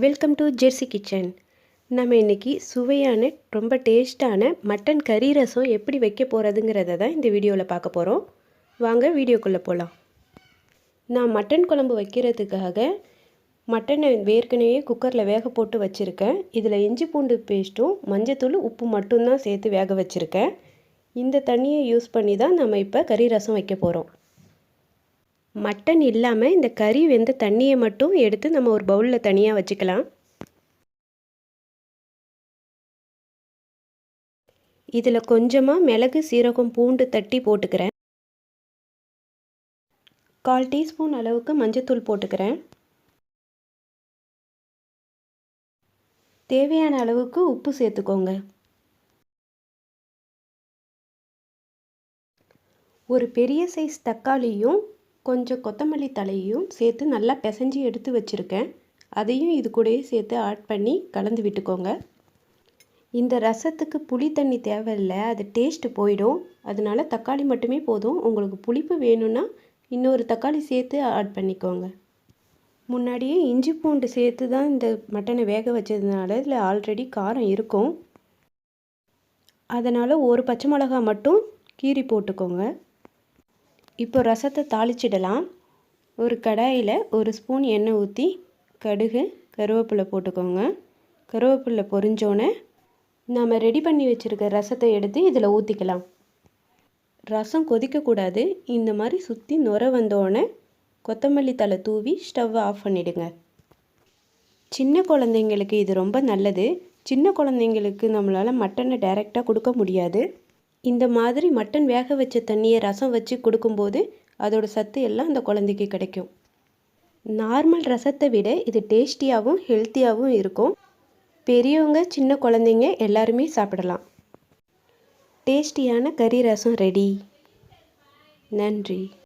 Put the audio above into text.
Welcome to Jersey kitchen. நம்ம இன்றைக்கி சுவையான ரொம்ப டேஸ்ட்டான மட்டன் கறி ரசம் எப்படி வைக்க போகிறதுங்கிறத தான் இந்த வீடியோவில் பார்க்க போகிறோம். வாங்க வீடியோக்குள்ளே போகலாம். நான் மட்டன் குழம்பு வைக்கிறதுக்காக மட்டனை ஏற்கனவே குக்கரில் வேக போட்டு வச்சுருக்கேன். இதில் இஞ்சி பூண்டு பேஸ்ட்டும் மஞ்சத்தூள் உப்பு மட்டும்தான் சேர்த்து வேக வச்சுருக்கேன். இந்த தண்ணியை யூஸ் பண்ணி தான் நம்ம இப்போ கறி ரசம் வைக்க போகிறோம். மட்டன் இல்லாமல் இந்த கறி வெந்த தண்ணியை மட்டும் எடுத்து நம்ம ஒரு பவுலில் தனியாக வச்சுக்கலாம். இதில் கொஞ்சமாக மிளகு சீரகம் பூண்டு தட்டி போட்டுக்கிறேன். 1/4 டீஸ்பூன் அளவுக்கு மஞ்சத்தூள் போட்டுக்கிறேன். தேவையான அளவுக்கு உப்பு சேர்த்துக்கோங்க. ஒரு பெரிய சைஸ் தக்காளியும் கொஞ்சம் கொத்தமல்லி தலையும் சேர்த்து நல்லா பிசைஞ்சு எடுத்து வச்சுருக்கேன். அதையும் இது கூடயே சேர்த்து ஆட் பண்ணி கலந்து விட்டுக்கோங்க. இந்த ரசத்துக்கு புளி தண்ணி தேவையில்லை, அது டேஸ்ட்டு போயிடும். அதனால தக்காளி மட்டுமே போதும். உங்களுக்கு புளிப்பு வேணும்னா இன்னொரு தக்காளி சேர்த்து ஆட் பண்ணிக்கோங்க. முன்னாடியே இஞ்சி பூண்டு சேர்த்து தான் இந்த மட்டனை வேக வச்சதுனால இதில் ஆல்ரெடி காரம் இருக்கும். அதனால் ஒரு பச்சை மிளகாய் மட்டும் கீறி போட்டுக்கோங்க. இப்போ ரசத்தை தாளிச்சிடலாம். ஒரு கடாயில் 1 ஸ்பூன் எண்ணெய் ஊற்றி கடுகு கருவேப்பிலை போட்டுக்கோங்க. கருவேப்பிலை பொரிஞ்சோன்னே நாம் ரெடி பண்ணி வச்சுருக்க ரசத்தை எடுத்து இதில் ஊற்றிக்கலாம். ரசம் கொதிக்கக்கூடாது. இந்த மாதிரி சுற்றி நுர வந்தோடனே கொத்தமல்லி தழை தூவி ஸ்டவ்வை ஆஃப் பண்ணிவிடுங்க. சின்ன குழந்தைங்களுக்கு இது ரொம்ப நல்லது. சின்ன குழந்தைங்களுக்கு நம்மளால் மட்டனை டைரெக்டாக கொடுக்க முடியாது. இந்த மாதிரி மட்டன் வேக வச்ச தண்ணியை ரசம் வச்சு கொடுக்கும்போது அதோட சத்து எல்லாம் அந்த குழந்தைக்கு கிடைக்கும். நார்மல் ரசத்தை விட இது டேஸ்டியாகவும் ஹெல்த்தியாகவும் இருக்கும். பெரியவங்க சின்ன குழந்தைங்க எல்லாருமே சாப்பிடலாம். டேஸ்டியான கறி ரசம் ரெடி. நன்றி.